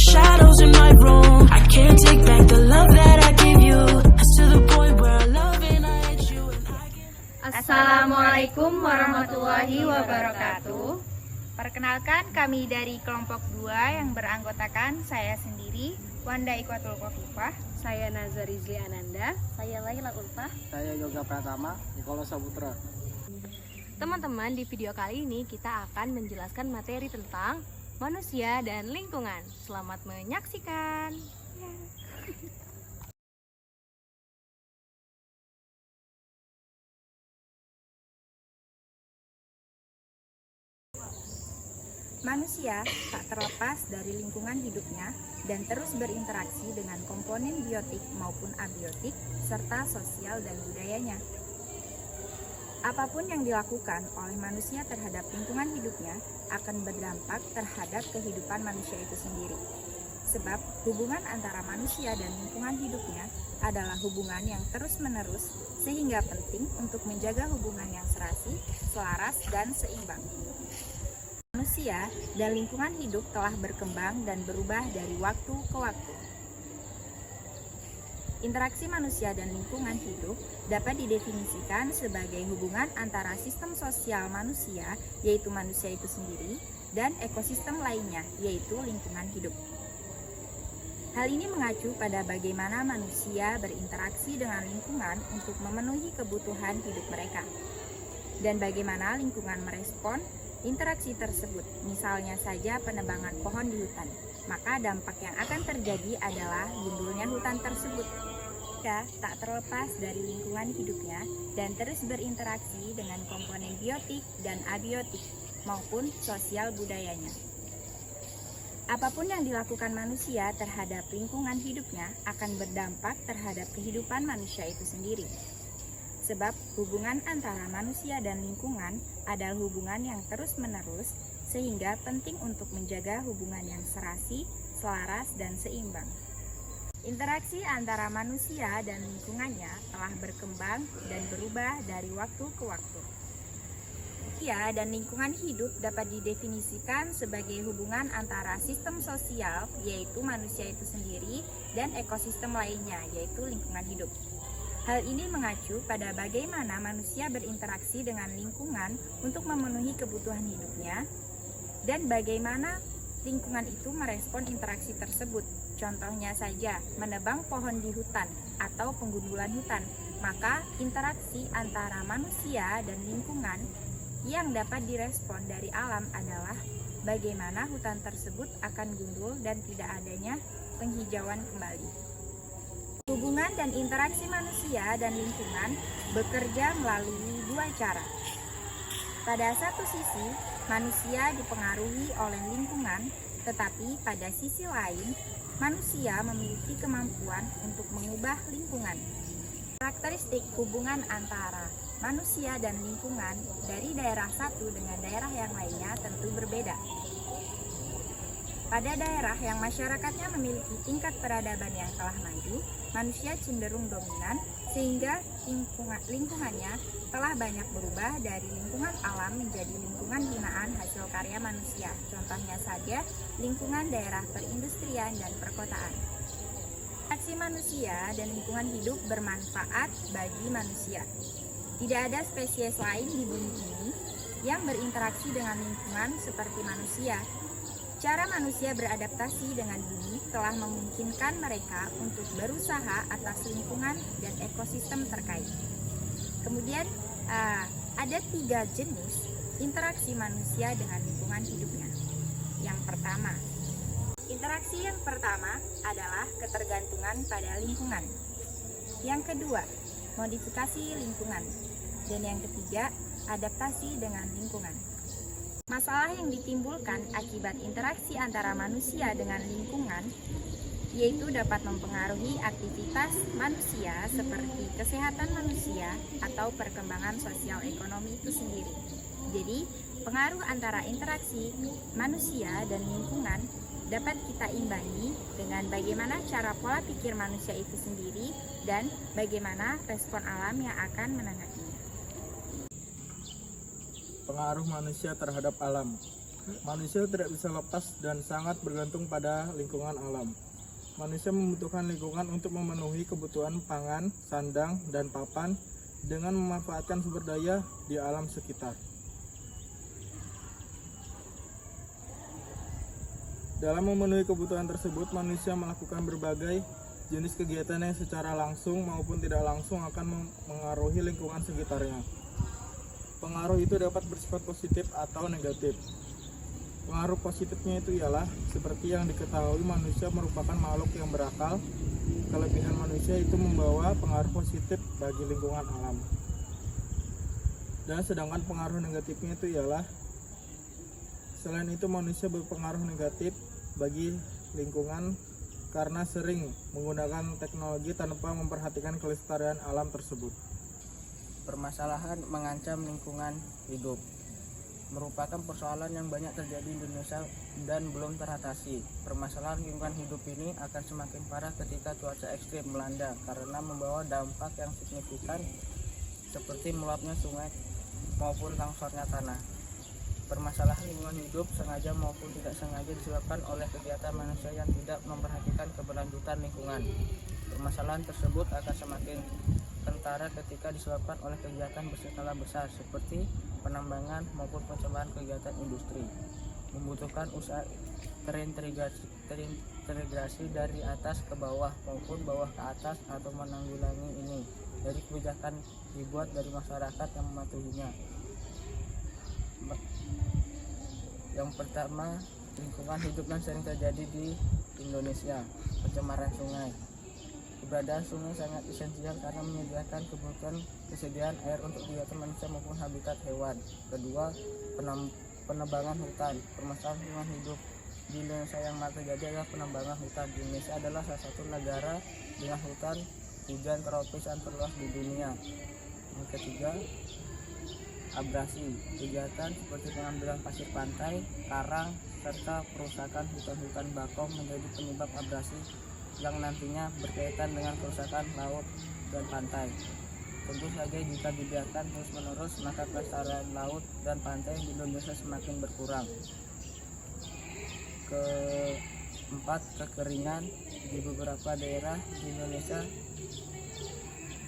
shadows in my room. I can't take back the love that I gave you. As to the point where I love and I hate you and I can't... Assalamualaikum warahmatullahi wabarakatuh. Perkenalkan, kami dari kelompok 2 yang beranggotakan saya sendiri, Wanda Iqwatul Khofifah, saya Nazar Rizli Ananda, saya Laila Ulfah, saya Yoga Pratama, Nikolo Saputra. Teman-teman, di video kali ini kita akan menjelaskan materi tentang manusia dan lingkungan. Selamat menyaksikan. Manusia tak terlepas dari lingkungan hidupnya dan terus berinteraksi dengan komponen biotik maupun abiotik serta sosial dan budayanya. Apapun yang dilakukan oleh manusia terhadap lingkungan hidupnya akan berdampak terhadap kehidupan manusia itu sendiri. Sebab hubungan antara manusia dan lingkungan hidupnya adalah hubungan yang terus-menerus sehingga penting untuk menjaga hubungan yang serasi, selaras, dan seimbang. Manusia dan lingkungan hidup telah berkembang dan berubah dari waktu ke waktu. Interaksi manusia dan lingkungan hidup dapat didefinisikan sebagai hubungan antara sistem sosial manusia, yaitu manusia itu sendiri, dan ekosistem lainnya, yaitu lingkungan hidup. Hal ini mengacu pada bagaimana manusia berinteraksi dengan lingkungan untuk memenuhi kebutuhan hidup mereka, dan bagaimana lingkungan merespon interaksi tersebut, misalnya saja penebangan pohon di hutan, maka dampak yang akan terjadi adalah gundulnya hutan tersebut. Manusia tak terlepas dari lingkungan hidupnya dan terus berinteraksi dengan komponen biotik dan abiotik maupun sosial budayanya. Apapun yang dilakukan manusia terhadap lingkungan hidupnya akan berdampak terhadap kehidupan manusia itu sendiri. Sebab hubungan antara manusia dan lingkungan adalah hubungan yang terus-menerus sehingga penting untuk menjaga hubungan yang serasi, selaras, dan seimbang. Interaksi antara manusia dan lingkungannya telah berkembang dan berubah dari waktu ke waktu. Manusia dan lingkungan hidup dapat didefinisikan sebagai hubungan antara sistem sosial, yaitu manusia itu sendiri, dan ekosistem lainnya, yaitu lingkungan hidup. Hal ini mengacu pada bagaimana manusia berinteraksi dengan lingkungan untuk memenuhi kebutuhan hidupnya dan bagaimana lingkungan itu merespon interaksi tersebut. Contohnya saja, menebang pohon di hutan atau penggundulan hutan. Maka interaksi antara manusia dan lingkungan yang dapat direspon dari alam adalah bagaimana hutan tersebut akan gundul dan tidak adanya penghijauan kembali. Hubungan dan interaksi manusia dan lingkungan bekerja melalui 2 cara. Pada satu sisi, manusia dipengaruhi oleh lingkungan, tetapi pada sisi lain, manusia memiliki kemampuan untuk mengubah lingkungan. Karakteristik hubungan antara manusia dan lingkungan dari daerah satu dengan daerah yang lainnya tentu berbeda. Pada daerah yang masyarakatnya memiliki tingkat peradaban yang telah maju, manusia cenderung dominan sehingga lingkungannya telah banyak berubah dari lingkungan alam menjadi lingkungan binaan hasil karya manusia. Contohnya saja lingkungan daerah perindustrian dan perkotaan. Interaksi manusia dan lingkungan hidup bermanfaat bagi manusia. Tidak ada spesies lain di bumi ini yang berinteraksi dengan lingkungan seperti manusia. Cara manusia beradaptasi dengan bumi telah memungkinkan mereka untuk berusaha atas lingkungan dan ekosistem terkait. Kemudian ada 3 jenis interaksi manusia dengan lingkungan hidupnya. Yang pertama, interaksi yang pertama adalah ketergantungan pada lingkungan. Yang kedua, modifikasi lingkungan. Dan yang ketiga, adaptasi dengan lingkungan. Masalah yang ditimbulkan akibat interaksi antara manusia dengan lingkungan yaitu dapat mempengaruhi aktivitas manusia seperti kesehatan manusia atau perkembangan sosial ekonomi itu sendiri. Jadi, pengaruh antara interaksi manusia dan lingkungan dapat kita imbangi dengan bagaimana cara pola pikir manusia itu sendiri dan bagaimana respon alam yang akan menanggapinya. Pengaruh manusia terhadap alam. Manusia tidak bisa lepas dan sangat bergantung pada lingkungan alam. Manusia membutuhkan lingkungan untuk memenuhi kebutuhan pangan, sandang, dan papan dengan memanfaatkan sumber daya di alam sekitar. Dalam memenuhi kebutuhan tersebut, manusia melakukan berbagai jenis kegiatan yang secara langsung maupun tidak langsung akan mengaruhi lingkungan sekitarnya. Pengaruh itu dapat bersifat positif atau negatif. Pengaruh positifnya itu ialah seperti yang diketahui manusia merupakan makhluk yang berakal. Kelebihan manusia itu membawa pengaruh positif bagi lingkungan alam. Dan sedangkan pengaruh negatifnya itu ialah selain itu manusia berpengaruh negatif bagi lingkungan karena sering menggunakan teknologi tanpa memperhatikan kelestarian alam tersebut. Permasalahan mengancam lingkungan hidup merupakan persoalan yang banyak terjadi di Indonesia dan belum teratasi. Permasalahan lingkungan hidup ini akan semakin parah ketika cuaca ekstrim melanda karena membawa dampak yang signifikan seperti meluapnya sungai maupun longsornya tanah. Permasalahan lingkungan hidup sengaja maupun tidak sengaja disebabkan oleh kegiatan manusia yang tidak memperhatikan keberlanjutan lingkungan. Permasalahan tersebut akan semakin kentara ketika disebabkan oleh kegiatan berskala besar seperti penambangan maupun percobaan kegiatan industri. Membutuhkan usaha terintegrasi dari atas ke bawah maupun bawah ke atas atau menanggulangi ini dari kebijakan dibuat dari masyarakat yang mematuhinya. Yang pertama, lingkungan hidup yang sering terjadi di Indonesia, pencemaran sungai. Keberadaan sungai sangat esensial karena menyediakan kebutuhan kesediaan air untuk kegiatan manusia maupun habitat hewan. Kedua, penebangan hutan. Permasalahan lingkungan hidup di Indonesia yang terjadi adalah penambangan hutan. Indonesia adalah salah satu negara dengan hutan hujan tropis yang terluas di dunia. Yang ketiga, abrasi. Kegiatan seperti pengambilan pasir pantai, karang, serta perusakan hutan-hutan bakau menjadi penyebab abrasi yang nantinya berkaitan dengan kerusakan laut dan pantai. Tentu saja jika dibiarkan terus-menerus maka kelestarian laut dan pantai di Indonesia semakin berkurang. Keempat, kekeringan di beberapa daerah di Indonesia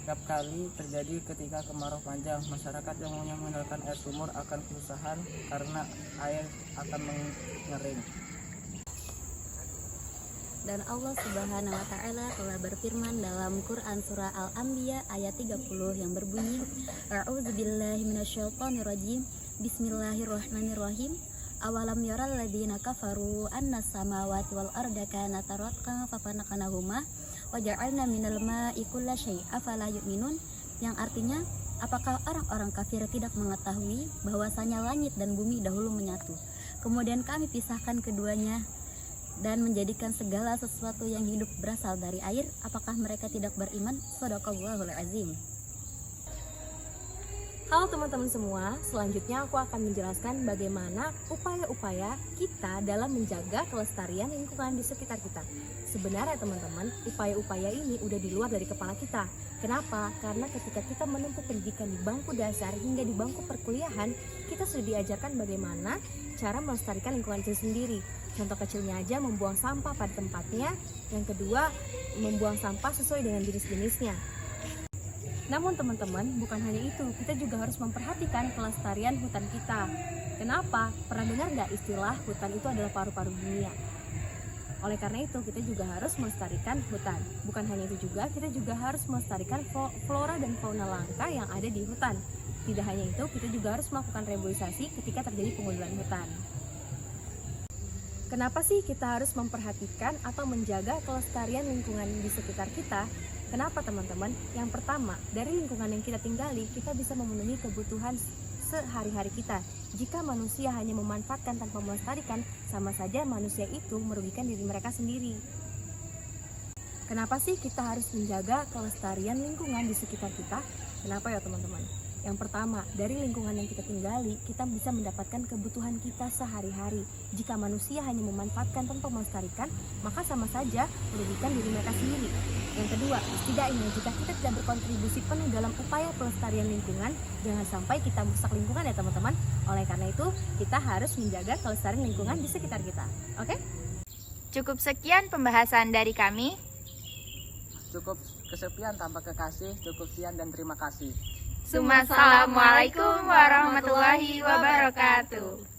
setiap kali terjadi ketika kemarau panjang. Masyarakat yang mengandalkan air sumur akan kesusahan karena air akan mengering. Dan Allah Subhanahu wa taala telah berfirman dalam Quran surah Al-Anbiya ayat 30 yang berbunyi, A'udzubillahi minasyaitonirrajim. Bismillahirrahmanirrahim. Awalam yaral ladzina kafaru annas samawati wal arda kanata ratqan fafanaqnahuma wa ja'alna minal ma'i kulla syai' afala yu'minun, yang artinya, apakah orang-orang kafir tidak mengetahui bahwasanya langit dan bumi dahulu menyatu, kemudian kami pisahkan keduanya dan menjadikan segala sesuatu yang hidup berasal dari air? Apakah mereka tidak beriman? Shadaqallahul azim. Halo teman-teman semua, selanjutnya aku akan menjelaskan bagaimana upaya-upaya kita dalam menjaga kelestarian lingkungan di sekitar kita. Sebenarnya teman-teman, upaya-upaya ini udah di luar dari kepala kita. Kenapa? Karena ketika kita menempuh pendidikan di bangku dasar hingga di bangku perkuliahan, kita sudah diajarkan bagaimana cara melestarikan lingkungan itu sendiri. Contoh kecilnya aja membuang sampah pada tempatnya. Yang kedua, membuang sampah sesuai dengan jenis-jenisnya. Namun teman-teman, bukan hanya itu, kita juga harus memperhatikan kelestarian hutan kita. Kenapa? Pernah dengar nggak istilah hutan itu adalah paru-paru dunia? Oleh karena itu, kita juga harus melestarikan hutan. Bukan hanya itu juga, kita juga harus melestarikan flora dan fauna langka yang ada di hutan. Tidak hanya itu, kita juga harus melakukan reboisasi ketika terjadi pengundulan hutan. Kenapa sih kita harus memperhatikan atau menjaga kelestarian lingkungan di sekitar kita? Kenapa teman-teman? Yang pertama, dari lingkungan yang kita tinggali, kita bisa memenuhi kebutuhan sehari-hari kita. Jika manusia hanya memanfaatkan tanpa melestarikan, sama saja manusia itu merugikan diri mereka sendiri. Kenapa sih kita harus menjaga kelestarian lingkungan di sekitar kita? Kenapa ya teman-teman? Yang pertama, dari lingkungan yang kita tinggali, kita bisa mendapatkan kebutuhan kita sehari-hari. Jika manusia hanya memanfaatkan tanpa melestarikan, maka sama saja merugikan diri mereka sendiri. Yang kedua, setidaknya jika kita tidak berkontribusi penuh dalam upaya pelestarian lingkungan, jangan sampai kita merusak lingkungan ya teman-teman. Oleh karena itu, kita harus menjaga kelestarian lingkungan di sekitar kita. Oke? Cukup sekian pembahasan dari kami. Cukup kesepian tanpa kekasih, cukup sekian dan terima kasih. Assalamualaikum warahmatullahi wabarakatuh.